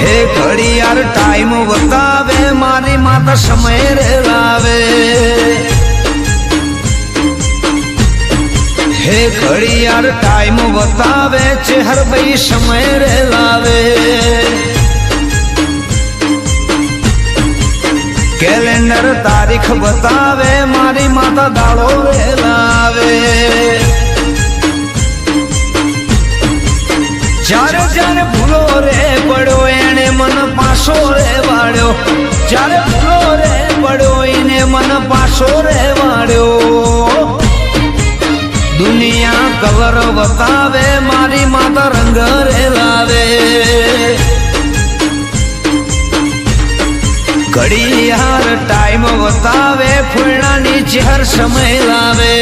હે ઘડિયાળ ટાઈમ બતાવે મારી માતા સમય રે લાવે હે ઘડિયાળ ટાઈમ બતાવે ચહેર ભાઈ સમય રે લાવે કેલેન્ડર તારીખ બતાવે મારી માતા દાડો રે લાવે જ્યારે જ્યારે ભૂલો રે પડ્યો એને મન પાછો રે વાળ્યો જ્યારે ભૂલો રે પડ્યો એને મન પાછો રે વાળ્યો દુનિયા કલર બતાવે મારી માતા રંગ રે લાવે ઘડિયાળ ટાઈમ બતાવે ફૂલણાની ચહેર સમય લાવે